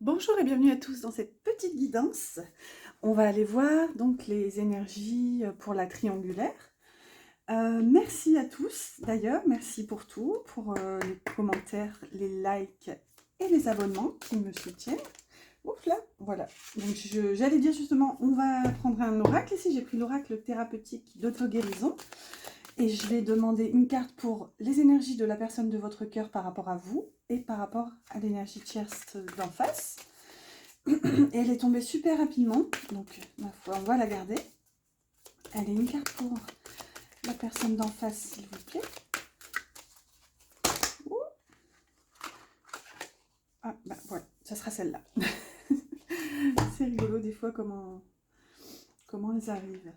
Bonjour et bienvenue à tous dans cette petite guidance. On va aller voir donc les énergies pour la triangulaire. Merci à tous d'ailleurs, merci pour tout, pour les commentaires, les likes et les abonnements qui me soutiennent. Ouf là, voilà. Donc j'allais dire justement, on va prendre un oracle. Ici j'ai pris l'oracle thérapeutique d'auto-guérison. Et je vais demander une carte pour les énergies de la personne de votre cœur par rapport à vous et par rapport à l'énergie tierce d'en face. Et elle est tombée super rapidement, donc ma foi, on va la garder. Allez, une carte pour la personne d'en face, s'il vous plaît. Ouh. Ah, bah voilà, ça sera celle-là. C'est rigolo des fois comment elles arrivent.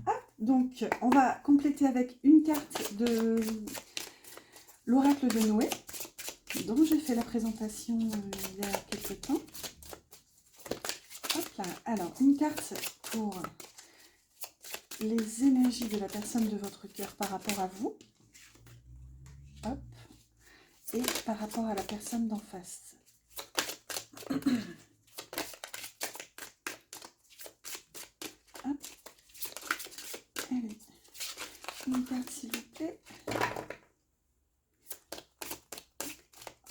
Ah, donc on va compléter avec une carte de l'oracle de Noé, dont j'ai fait la présentation il y a quelques temps. Hop là, alors une carte pour les énergies de la personne de votre cœur par rapport à vous. Hop. Et par rapport à la personne d'en face. Hop. Allez, une carte s'il vous plaît.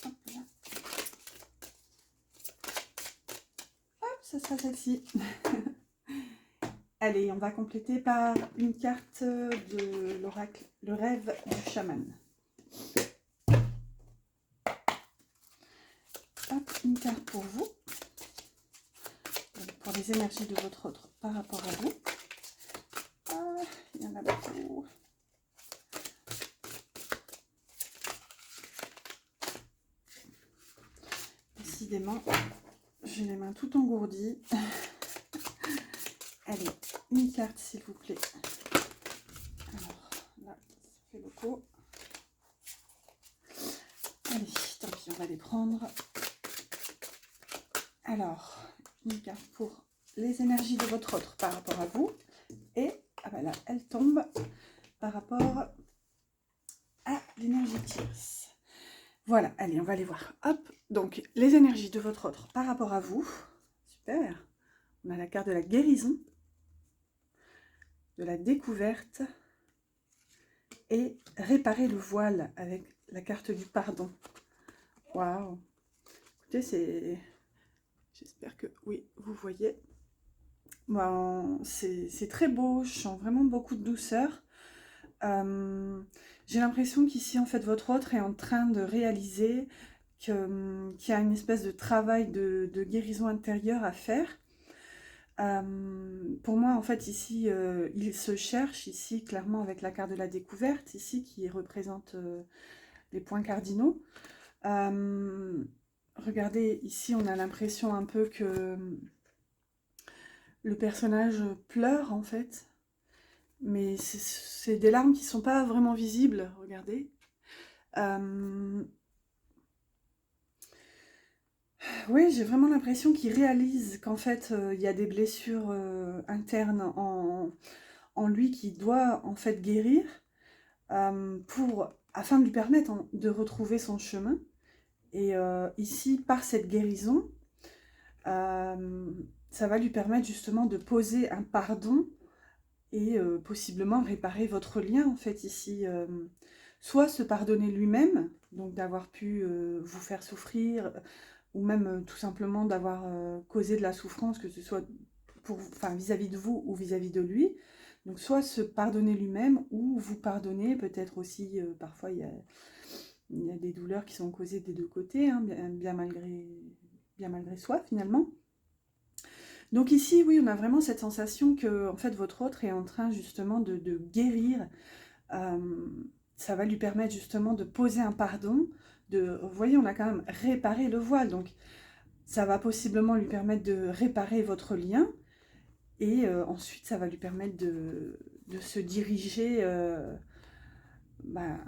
Hop là. Hop, ça sera celle-ci. Allez, on va compléter par une carte de l'oracle, le rêve du chaman. Hop, une carte pour vous. Donc, pour les énergies de votre autre par rapport à vous. Ah, il y en a beaucoup. Décidément, j'ai les mains tout engourdies. Allez, une carte s'il vous plaît. Alors là, ça fait beaucoup. Allez, tant pis, on va les prendre. Alors, une carte pour les énergies de votre autre par rapport à vous. Et, ah ben là, elle tombe par rapport à l'énergie tierce. Voilà, allez, on va aller voir. Hop, donc les énergies de votre autre par rapport à vous. Super. On a la carte de la guérison, de la découverte et réparer le voile avec la carte du pardon. Waouh. Écoutez, c'est... J'espère que, oui, vous voyez. Bon, c'est très beau, je sens vraiment beaucoup de douceur. J'ai l'impression qu'ici, en fait, votre autre est en train de réaliser qu'il y a une espèce de travail de guérison intérieure à faire. Pour moi, en fait, ici, il se cherche, ici, clairement, avec la carte de la découverte, ici, qui représente les points cardinaux. Regardez, ici, on a l'impression un peu que le personnage pleure, en fait. Mais c'est des larmes qui ne sont pas vraiment visibles, regardez. Oui, j'ai vraiment l'impression qu'il réalise qu'en fait, il y a des blessures internes en lui qui doit en fait guérir afin de lui permettre de retrouver son chemin. Et ici, par cette guérison, ça va lui permettre justement de poser un pardon et possiblement réparer votre lien en fait ici. Soit se pardonner lui-même, donc d'avoir pu vous faire souffrir, ou même tout simplement d'avoir causé de la souffrance, que ce soit vis-à-vis de vous ou vis-à-vis de lui. Donc soit se pardonner lui-même ou vous pardonner, peut-être aussi, parfois il y a des douleurs qui sont causées des deux côtés, hein, bien malgré soi finalement. Donc ici, oui, on a vraiment cette sensation que en fait, votre autre est en train justement de guérir. Ça va lui permettre justement de poser un pardon. Vous voyez, on a quand même réparé le voile. Donc ça va possiblement lui permettre de réparer votre lien. Et ensuite, ça va lui permettre de se diriger ben,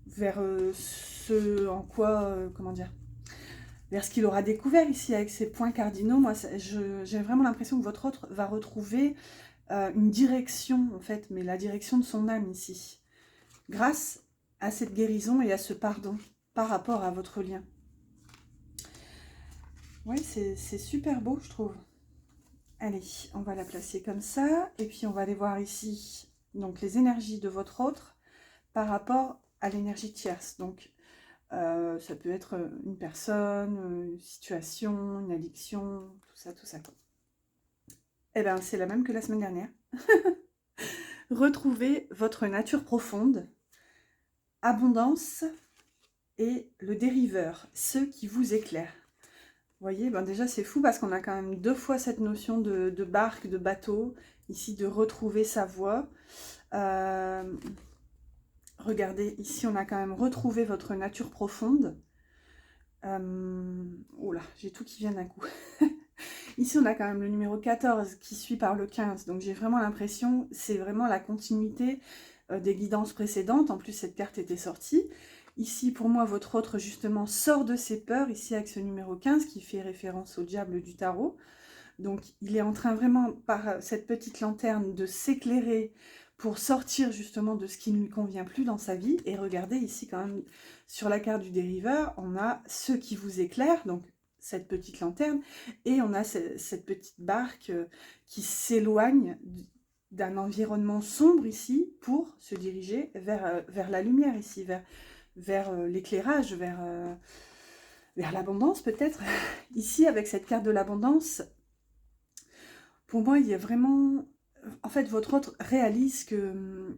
vers ce en quoi, comment dire, vers ce qu'il aura découvert ici avec ses points cardinaux. Moi, j'ai vraiment l'impression que votre autre va retrouver une direction, en fait, mais la direction de son âme ici, grâce à cette guérison et à ce pardon par rapport à votre lien. Oui, c'est super beau, je trouve. Allez, on va la placer comme ça. Et puis, on va aller voir ici, donc, les énergies de votre autre par rapport à l'énergie tierce. Donc, ça peut être une personne, une situation, une addiction, tout ça, tout ça. Eh bien, c'est la même que la semaine dernière. Retrouvez votre nature profonde, abondance et le dériveur, ceux qui vous éclairent. Vous voyez, ben déjà c'est fou parce qu'on a quand même 2 fois cette notion de barque, de bateau, ici de retrouver sa voie. Regardez, ici on a quand même retrouvé votre nature profonde. Oula, j'ai tout qui vient d'un coup. Ici on a quand même le numéro 14 qui suit par le 15, donc j'ai vraiment l'impression, c'est vraiment la continuité des guidances précédentes. En plus cette carte était sortie. Ici, pour moi, votre autre, justement, sort de ses peurs, ici avec ce numéro 15, qui fait référence au diable du tarot. Donc, il est en train vraiment, par cette petite lanterne, de s'éclairer pour sortir, justement, de ce qui ne lui convient plus dans sa vie. Et regardez, ici, quand même, sur la carte du dériveur, on a ceux qui vous éclairent, donc cette petite lanterne, et on a cette petite barque qui s'éloigne d'un environnement sombre, ici, pour se diriger vers la lumière, ici, vers l'éclairage, vers l'abondance peut-être. Ici, avec cette carte de l'abondance, pour moi, il y a vraiment... En fait, votre autre réalise que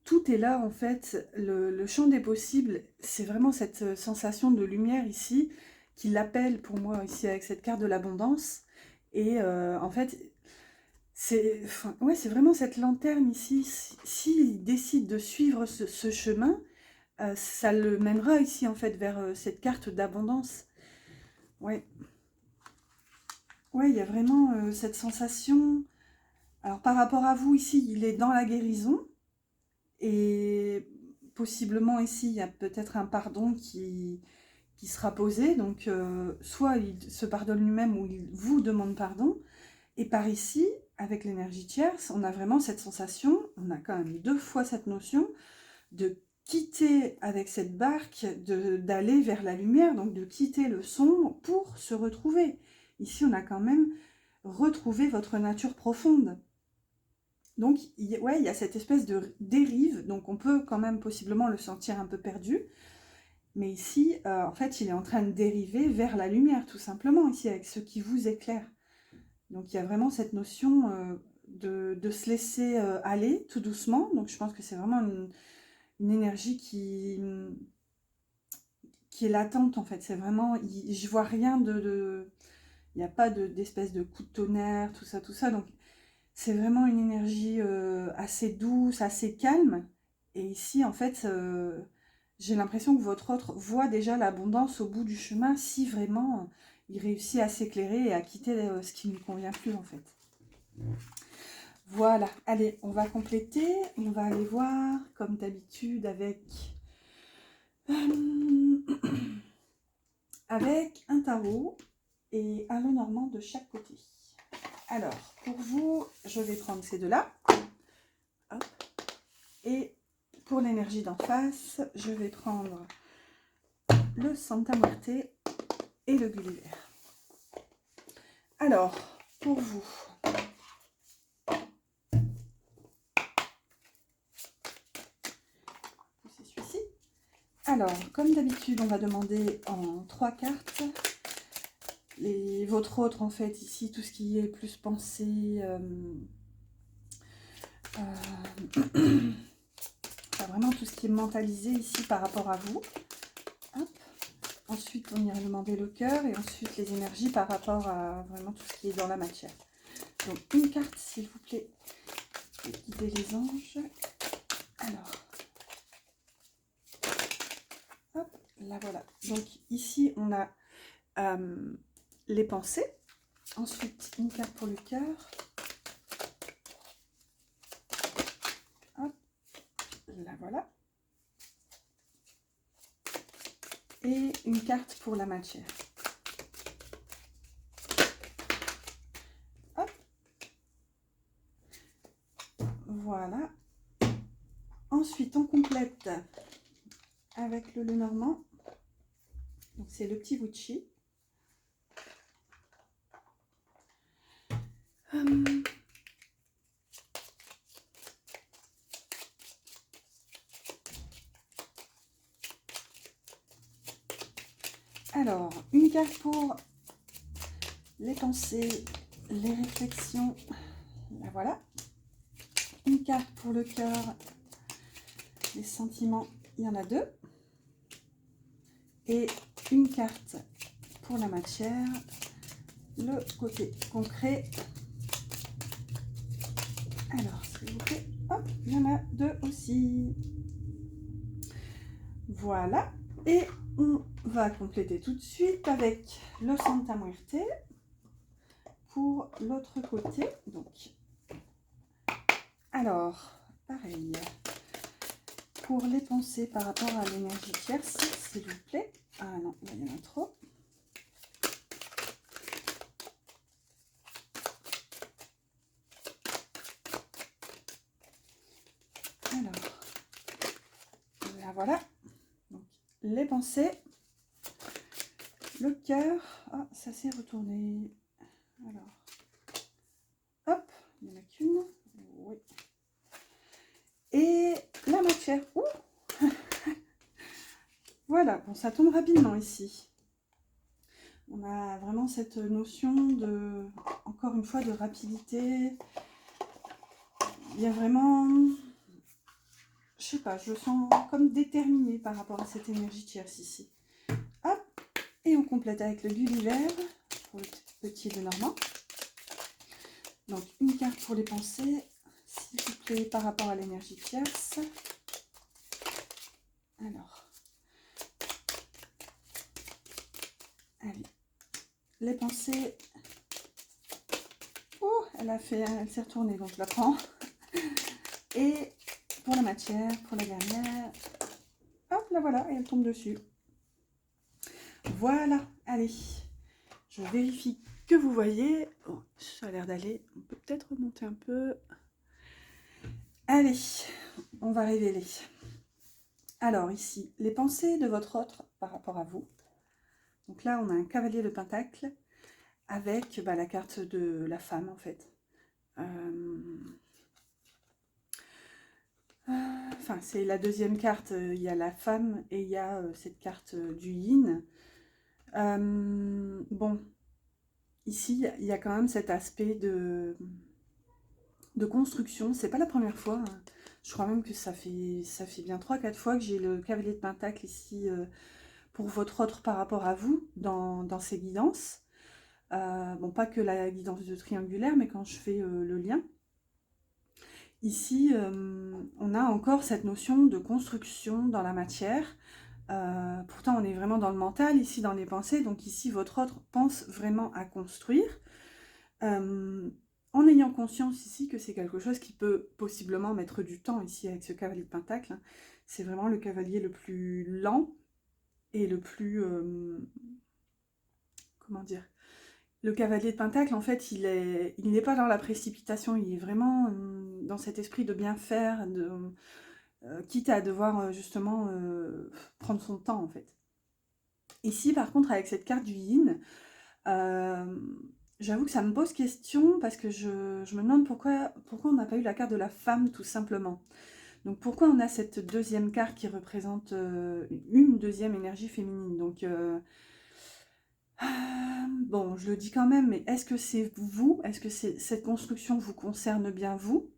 tout est là, en fait. Le champ des possibles, c'est vraiment cette sensation de lumière ici, qui l'appelle pour moi, ici, avec cette carte de l'abondance. Et en fait, ouais, c'est vraiment cette lanterne ici. S'il décide de suivre ce chemin, ça le mènera ici en fait vers cette carte d'abondance. Ouais. Ouais, il y a vraiment cette sensation. Alors par rapport à vous ici, il est dans la guérison et possiblement ici, il y a peut-être un pardon qui sera posé. Donc soit il se pardonne lui-même ou il vous demande pardon. Et par ici, avec l'énergie tierce, on a vraiment cette sensation, on a quand même 2 fois cette notion de quitter avec cette barque, d'aller vers la lumière, donc de quitter le sombre pour se retrouver. Ici, on a quand même retrouvé votre nature profonde. Donc, ouais, il y a cette espèce de dérive, donc on peut quand même possiblement le sentir un peu perdu. Mais ici, en fait, il est en train de dériver vers la lumière, tout simplement, ici, avec ce qui vous éclaire. Donc, il y a vraiment cette notion de se laisser aller tout doucement. Donc, je pense que c'est vraiment une énergie qui est latente en fait. C'est vraiment, je vois rien il n'y a pas d'espèce de coup de tonnerre, tout ça, tout ça. Donc c'est vraiment une énergie assez douce, assez calme. Et ici en fait, j'ai l'impression que votre autre voit déjà l'abondance au bout du chemin si vraiment il réussit à s'éclairer et à quitter ce qui ne lui convient plus en fait. Voilà, allez, on va compléter, on va aller voir comme d'habitude avec avec un tarot et un Lenormand de chaque côté. Alors, pour vous, je vais prendre ces deux-là. Et pour l'énergie d'en face, je vais prendre le Santa Muerte et le Gulliver. Alors, pour vous, c'est celui-ci. Alors, comme d'habitude, on va demander en 3 cartes. Votre autre, en fait, ici, tout ce qui est plus pensée... vraiment tout ce qui est mentalisé ici par rapport à vous. Hop. Ensuite, on ira demander le cœur et ensuite les énergies par rapport à vraiment tout ce qui est dans la matière. Donc, une carte, s'il vous plaît, pour guider les anges. Alors, hop, là voilà. Donc, ici, on a les pensées. Ensuite, une carte pour le cœur. Hop, là voilà. Et une carte pour la matière. Hop. Voilà. Ensuite, on complète avec le Lenormand. Donc, c'est le petit Wuchi. Hum. Alors, une carte pour les pensées, les réflexions. La voilà. Une carte pour le cœur, les sentiments. Il y en a deux. Et une carte pour la matière, le côté concret. Alors, s'il vous plaît, hop, il y en a deux aussi. Voilà. Et on va compléter tout de suite avec le Santa Muerte pour l'autre côté. Donc, alors, pareil. Pour les pensées par rapport à l'énergie tierce, s'il vous plaît. Ah non, il y en a trop. Alors, là voilà. Donc, les pensées. Le cœur. Ah, ça s'est retourné. Alors, hop, il n'y en a qu'une. Oui. Et la matière. Ouh. Voilà, bon, ça tombe rapidement ici. On a vraiment cette notion de, encore une fois, de rapidité. Il y a vraiment, je sais pas, je le sens comme déterminé par rapport à cette énergie tierce ici. Hop, et on complète avec le Gulliver pour le petit Lenormand. Donc une carte pour les pensées, s'il vous plaît, par rapport à l'énergie tierce. Alors, allez, les pensées. Oh, elle s'est retournée, donc je la prends. Et pour la matière, pour la dernière, hop, la voilà, et elle tombe dessus. Voilà, allez, je vérifie que vous voyez. Oh, ça a l'air d'aller, on peut peut-être remonter un peu. Allez, on va révéler. Alors ici, les pensées de votre autre par rapport à vous. Donc là, on a un cavalier de pentacle avec la carte de la femme en fait. Enfin, c'est la deuxième carte, il y a la femme et il y a cette carte du yin. Bon, ici, il y a quand même cet aspect de construction. C'est pas la première fois, hein. Je crois même que ça fait bien 3-4 fois que j'ai le cavalier de pentacle ici pour votre autre par rapport à vous dans ces guidances. Bon, pas que la guidance de triangulaire, mais quand je fais le lien. Ici, on a encore cette notion de construction dans la matière. Pourtant, on est vraiment dans le mental, ici dans les pensées. Donc ici, votre autre pense vraiment à construire. En ayant conscience ici que c'est quelque chose qui peut possiblement mettre du temps ici avec ce cavalier de pentacle. Hein. C'est vraiment le cavalier le plus lent et le plus... comment dire ? Le cavalier de pentacle, en fait, il n'est pas dans la précipitation, il est vraiment dans cet esprit de bien faire, quitte à devoir justement prendre son temps, en fait. Ici, par contre, avec cette carte du yin, j'avoue que ça me pose question parce que je me demande pourquoi on n'a pas eu la carte de la femme, tout simplement. Donc, pourquoi on a cette deuxième carte qui représente une deuxième énergie féminine. Donc, bon, je le dis quand même, mais est-ce que c'est vous? Est-ce que cette construction vous concerne bien vous?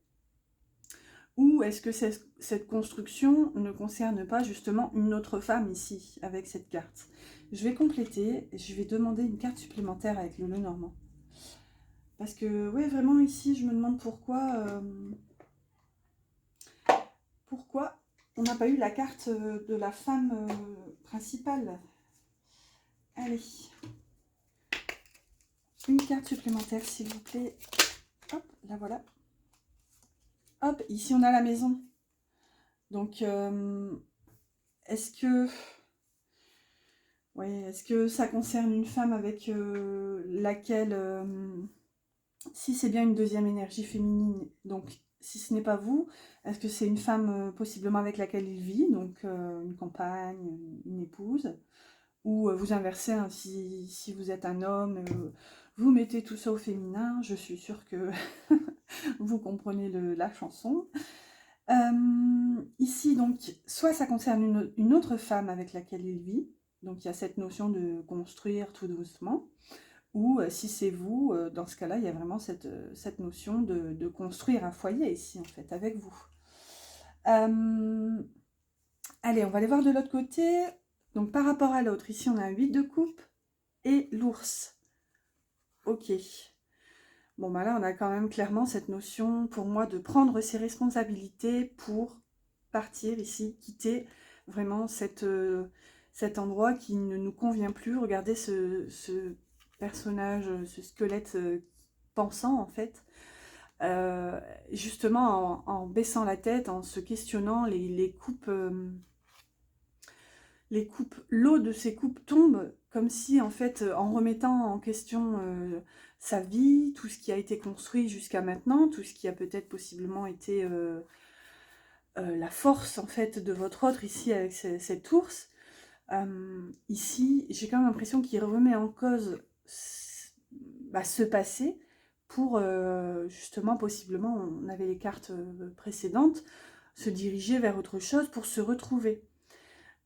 Ou est-ce que cette construction ne concerne pas justement une autre femme ici, avec cette carte? Je vais compléter, je vais demander une carte supplémentaire avec le Lenormand. Parce que, ouais, vraiment ici, je me demande pourquoi on n'a pas eu la carte de la femme principale. Allez. Une carte supplémentaire, s'il vous plaît. Hop, la voilà. Hop, ici on a la maison. Donc, est-ce que... Ouais, est-ce que ça concerne une femme avec laquelle... si c'est bien une deuxième énergie féminine, donc si ce n'est pas vous, est-ce que c'est une femme possiblement avec laquelle il vit, donc une compagne, une épouse, ou vous inversez, hein, si vous êtes un homme, Vous mettez tout ça au féminin, je suis sûre que vous comprenez la chanson. Ici, donc, soit ça concerne une autre femme avec laquelle il vit, donc il y a cette notion de construire tout doucement, ou si c'est vous, dans ce cas-là, il y a vraiment cette notion de construire un foyer ici, en fait, avec vous. Allez, on va aller voir de l'autre côté. Donc, par rapport à l'autre, ici, on a un 8 de coupe et l'ours. Ok. Bon, bah là, on a quand même clairement cette notion, pour moi, de prendre ses responsabilités pour partir ici, quitter vraiment cet endroit qui ne nous convient plus. Regardez ce personnage, ce squelette pensant, en fait. Justement, en baissant la tête, en se questionnant, les coupes... l'eau de ces coupes tombe comme si, en fait, en remettant en question sa vie, tout ce qui a été construit jusqu'à maintenant, tout ce qui a peut-être possiblement été la force, en fait, de votre autre, ici, avec cet ours. Ici, j'ai quand même l'impression qu'il remet en cause ce passé pour, justement, possiblement, on avait les cartes précédentes, se diriger vers autre chose pour se retrouver.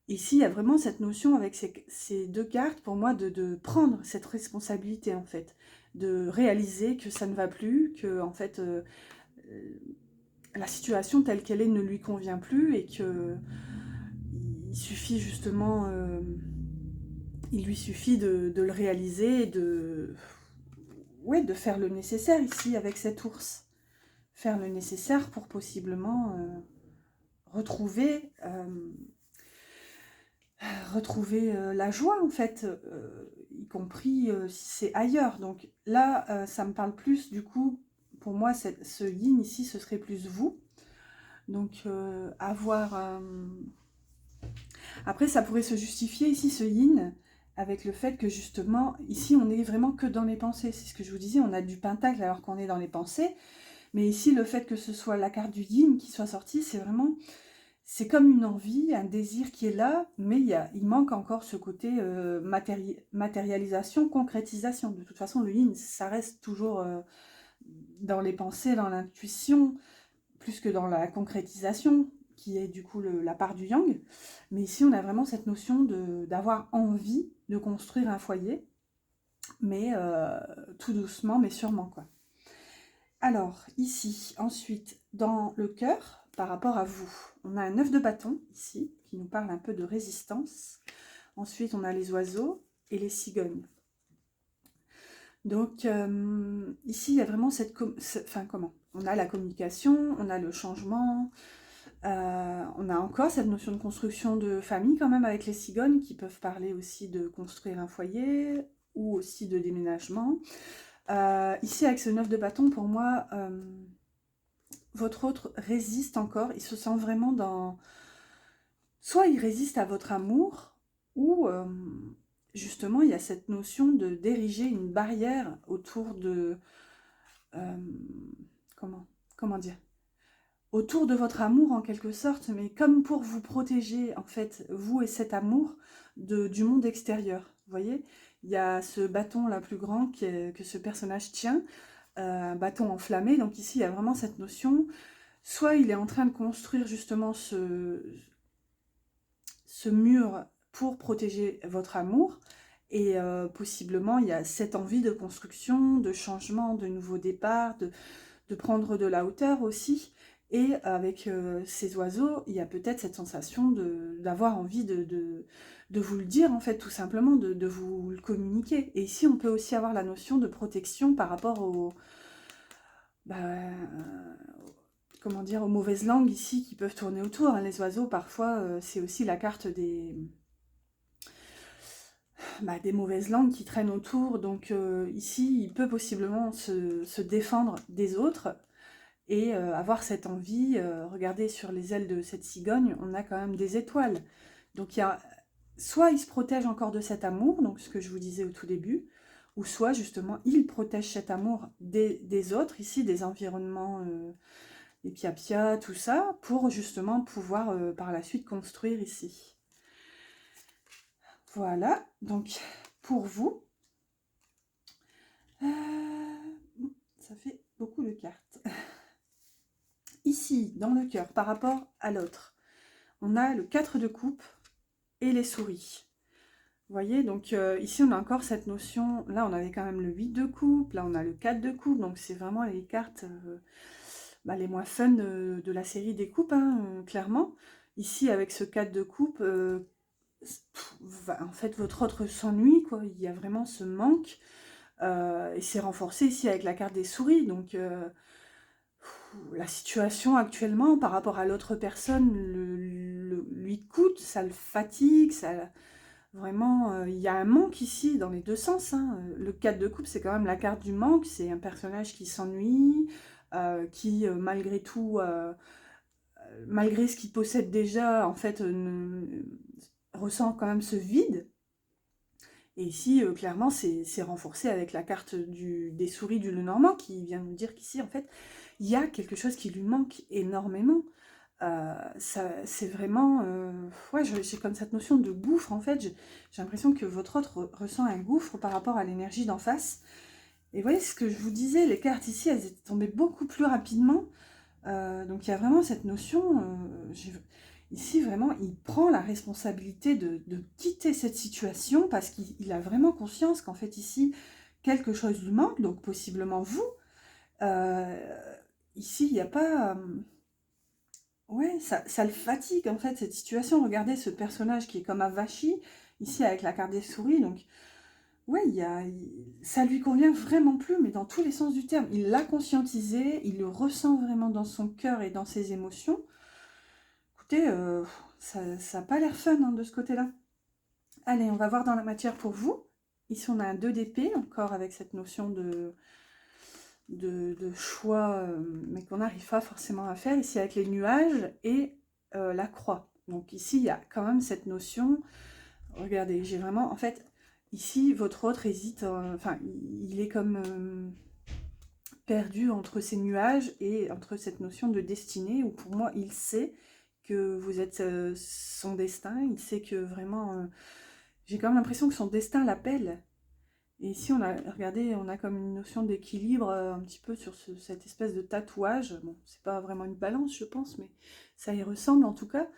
Ici, il y a vraiment cette notion avec ces deux cartes, pour moi, de prendre cette responsabilité, en fait. De réaliser que ça ne va plus, que, en fait, la situation telle qu'elle est ne lui convient plus et que il suffit justement... il lui suffit de le réaliser, ouais, de faire le nécessaire ici avec cet ours. Faire le nécessaire pour possiblement retrouver... retrouver la joie, en fait, y compris si c'est ailleurs. Donc là, ça me parle plus, du coup, pour moi, ce yin ici, ce serait plus vous. Donc, avoir... Après, ça pourrait se justifier ici, ce yin, avec le fait que, justement, ici, on n'est vraiment que dans les pensées. C'est ce que je vous disais, on a du pentacle alors qu'on est dans les pensées. Mais ici, le fait que ce soit la carte du yin qui soit sortie, c'est vraiment... C'est comme une envie, un désir qui est là, mais il manque encore ce côté matérialisation, concrétisation. De toute façon, le yin, ça reste toujours dans les pensées, dans l'intuition, plus que dans la concrétisation, qui est du coup la part du yang. Mais ici, on a vraiment cette notion d'avoir envie de construire un foyer, mais tout doucement, mais sûrement, quoi. Alors, ici, ensuite, dans le cœur, par rapport à vous, on a un 9 de bâton, ici, qui nous parle un peu de résistance. Ensuite, on a les oiseaux et les cigognes. Donc, ici, il y a vraiment comment? On a la communication, on a le changement, on a encore cette notion de construction de famille, quand même, avec les cigognes, qui peuvent parler aussi de construire un foyer, ou aussi de déménagement. Ici, avec ce 9 de bâton, pour moi, votre autre résiste encore. Il se sent vraiment dans... Soit il résiste à votre amour, ou justement, il y a cette notion d'ériger une barrière autour de... comment dire? Autour de votre amour, en quelque sorte, mais comme pour vous protéger, en fait, vous et cet amour, du monde extérieur. Vous voyez, il y a ce bâton là plus grand que ce personnage tient, un bâton enflammé. Donc ici, il y a vraiment cette notion, soit il est en train de construire justement ce mur pour protéger votre amour, et possiblement il y a cette envie de construction, de changement, de nouveau départ, de prendre de la hauteur aussi. Et avec ces oiseaux, il y a peut-être cette sensation d'avoir envie de vous le dire, en fait, tout simplement, de vous le communiquer. Et ici, on peut aussi avoir la notion de protection par rapport comment dire, aux mauvaises langues ici qui peuvent tourner autour. Hein. Les oiseaux, parfois, c'est aussi la carte des mauvaises langues qui traînent autour. Donc ici, il peut possiblement se défendre des autres et avoir cette envie. Regardez sur les ailes de cette cigogne, on a quand même des étoiles. Donc soit il se protège encore de cet amour, donc ce que je vous disais au tout début, ou soit justement il protège cet amour des autres, ici des environnements, les pia-pia, tout ça, pour justement pouvoir par la suite construire ici. Voilà, donc pour vous, cartes. Ici, dans le cœur, par rapport à l'autre, on a le 4 de coupe et les souris. Vous voyez, donc ici, on a encore cette notion, là, on avait quand même le 8 de coupe, là, on a le 4 de coupe, donc c'est vraiment les cartes les moins fun de la série des coupes, hein, clairement. Ici, avec ce 4 de coupe, en fait, votre autre s'ennuie, quoi. Il y a vraiment ce manque. Et c'est renforcé ici avec la carte des souris. Donc, la situation actuellement, par rapport à l'autre personne, lui coûte, ça le fatigue, vraiment, il y a un manque ici dans les deux sens, hein. Le 4 de coupe, c'est quand même la carte du manque. C'est un personnage qui s'ennuie, qui, malgré tout, malgré ce qu'il possède déjà, en fait, ressent quand même ce vide. Et ici, clairement, c'est renforcé avec la carte des souris du Lenormand qui vient nous dire qu'ici, en fait, il y a quelque chose qui lui manque énormément. C'est vraiment... ouais, j'ai comme cette notion de gouffre, en fait. J'ai l'impression que votre autre ressent un gouffre par rapport à l'énergie d'en face. Et vous voyez, ce que je vous disais, les cartes ici, elles étaient tombées beaucoup plus rapidement. Donc il y a vraiment cette notion, ici vraiment, il prend la responsabilité de quitter cette situation parce qu'il a vraiment conscience qu'en fait ici, quelque chose lui manque, donc possiblement vous. Euh, Ici, il n'y a pas... ouais, ça le fatigue en fait cette situation. Regardez ce personnage qui est comme avachi, ici avec la carte des souris, donc... ouais, ça lui convient vraiment plus, mais dans tous les sens du terme. Il l'a conscientisé, il le ressent vraiment dans son cœur et dans ses émotions. Écoutez, ça n'a pas l'air fun, hein, de ce côté-là. Allez, on va voir dans la matière pour vous. Ici, on a un 2 d'épée, encore avec cette notion de choix, mais qu'on n'arrive pas forcément à faire. Ici, avec les nuages et la croix. Donc ici, il y a quand même cette notion... regardez, j'ai vraiment... en fait, ici, votre autre hésite... enfin, il est comme... perdu entre ces nuages et entre cette notion de destinée, où pour moi, il sait que vous êtes son destin, il sait que vraiment... j'ai quand même l'impression que son destin l'appelle. Et ici, regardez, on a comme une notion d'équilibre un petit peu sur cette espèce de tatouage. Bon, c'est pas vraiment une balance, je pense, mais ça y ressemble en tout cas.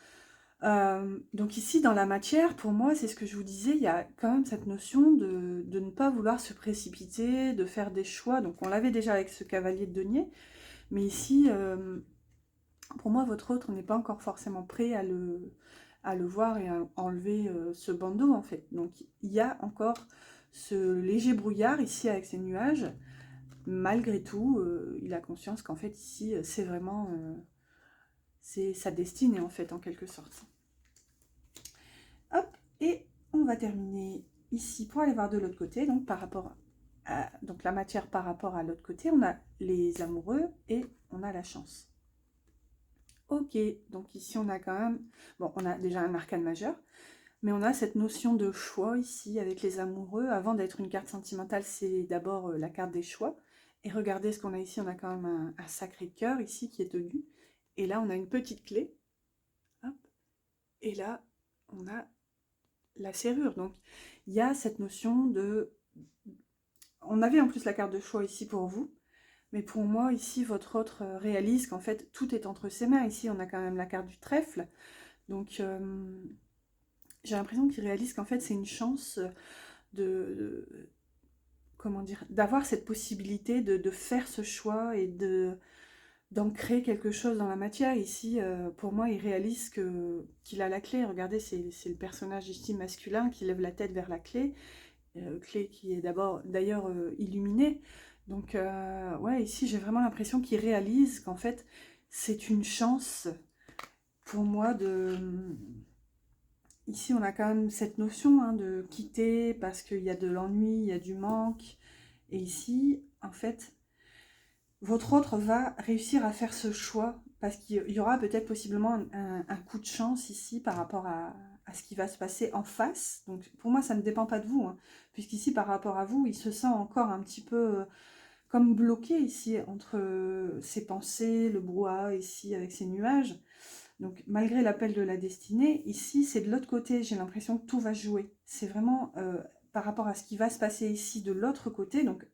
Donc ici, dans la matière, pour moi, c'est ce que je vous disais, il y a quand même cette notion de ne pas vouloir se précipiter, de faire des choix. Donc on l'avait déjà avec ce cavalier de denier, mais ici, pour moi, votre autre n'est pas encore forcément prêt à le voir et à enlever ce bandeau, en fait. Donc il y a encore ce léger brouillard ici avec ces nuages. Malgré tout, il a conscience qu'en fait, ici, c'est vraiment... c'est sa destinée, en fait, en quelque sorte. Hop, et on va terminer ici pour aller voir de l'autre côté. Donc, par rapport à donc la matière par rapport à l'autre côté, on a les amoureux et on a la chance. Ok, donc ici on a quand même... bon, on a déjà un arcane majeur, mais on a cette notion de choix ici avec les amoureux. Avant d'être une carte sentimentale, c'est d'abord la carte des choix. Et regardez ce qu'on a ici, on a quand même un sacré cœur ici qui est tenu. Et là, on a une petite clé. Hop. Et là, on a la serrure. Donc, il y a cette notion de... on avait en plus la carte de choix ici pour vous, mais pour moi, ici, votre autre réalise qu'en fait, tout est entre ses mains. Ici, on a quand même la carte du trèfle. Donc, j'ai l'impression qu'il réalise qu'en fait, c'est une chance comment dire, d'avoir cette possibilité de faire ce choix et d'ancrer quelque chose dans la matière. Ici, pour moi, il réalise qu'il a la clé. Regardez, c'est le personnage ici masculin qui lève la tête vers la clé. Clé qui est d'ailleurs illuminée. Donc, ouais, ici, j'ai vraiment l'impression qu'il réalise qu'en fait, c'est une chance pour moi de... ici, on a quand même cette notion, hein, de quitter parce qu'il y a de l'ennui, il y a du manque. Et ici, en fait, votre autre va réussir à faire ce choix parce qu'il y aura peut-être possiblement un coup de chance ici par rapport à ce qui va se passer en face. Donc pour moi, ça ne dépend pas de vous, hein, puisqu'ici, par rapport à vous, il se sent encore un petit peu comme bloqué ici entre ses pensées, le brouhaha ici avec ces nuages. Donc malgré l'appel de la destinée, ici, c'est de l'autre côté. J'ai l'impression que tout va jouer. C'est vraiment par rapport à ce qui va se passer ici de l'autre côté. Donc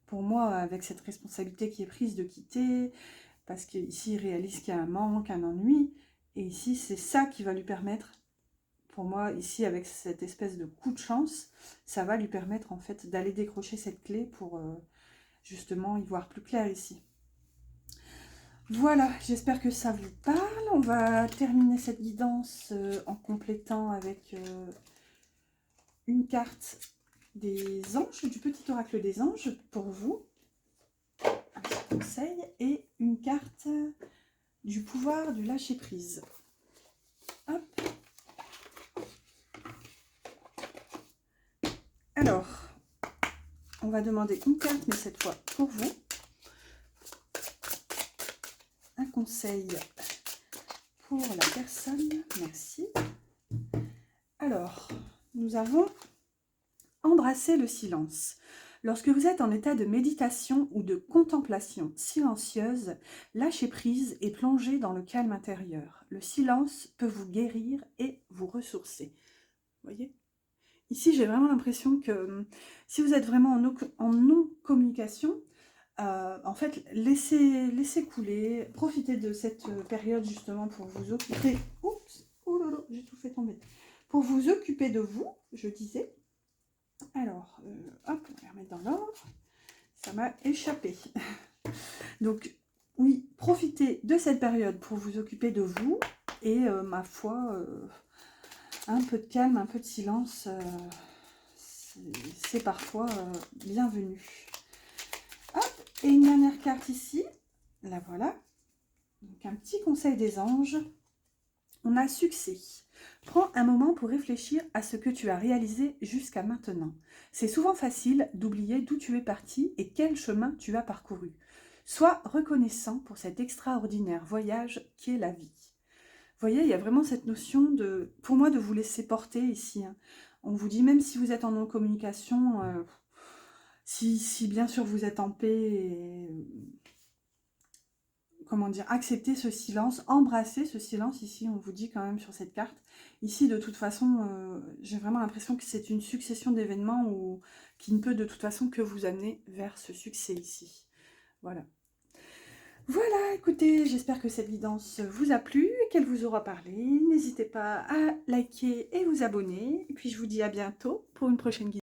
pour moi, avec cette responsabilité qui est prise de quitter, parce qu'ici, il réalise qu'il y a un manque, un ennui, et ici, c'est ça qui va lui permettre, pour moi, ici, avec cette espèce de coup de chance, ça va lui permettre, en fait, d'aller décrocher cette clé pour, justement, y voir plus clair ici. Voilà, j'espère que ça vous parle. On va terminer cette guidance en complétant avec une carte des anges, du petit oracle des anges pour vous, un petit conseil, et une carte du pouvoir du lâcher prise. Hop. Alors, on va demander une carte, mais cette fois pour vous. Un conseil pour la personne, merci. Alors, nous avons embrasser le silence. Lorsque vous êtes en état de méditation ou de contemplation silencieuse, lâchez prise et plongez dans le calme intérieur. Le silence peut vous guérir et vous ressourcer. Vous voyez ? Ici, j'ai vraiment l'impression que si vous êtes vraiment en non-communication, en fait, laissez couler, profitez de cette période justement pour vous occuper. Oups, oh là là, j'ai tout fait tomber. Pour vous occuper de vous, je disais. Alors, hop, on va les remettre dans l'ordre. Ça m'a échappé. Donc, oui, profitez de cette période pour vous occuper de vous. Et ma foi, un peu de calme, un peu de silence, c'est parfois bienvenu. Hop, et une dernière carte ici. La voilà. Donc, un petit conseil des anges. On a succès. Prends un moment pour réfléchir à ce que tu as réalisé jusqu'à maintenant. C'est souvent facile d'oublier d'où tu es parti et quel chemin tu as parcouru. Sois reconnaissant pour cet extraordinaire voyage qui est la vie. Vous voyez, il y a vraiment cette notion de, pour moi, de vous laisser porter ici. On vous dit, même si vous êtes en non-communication, si bien sûr vous êtes en paix, et, comment dire, accepter ce silence, embrasser ce silence, ici on vous dit quand même sur cette carte. Ici de toute façon, j'ai vraiment l'impression que c'est une succession d'événements qui ne peut de toute façon que vous amener vers ce succès ici. Voilà. Voilà, écoutez, j'espère que cette guidance vous a plu, qu'elle vous aura parlé. N'hésitez pas à liker et vous abonner. Et puis je vous dis à bientôt pour une prochaine guidance.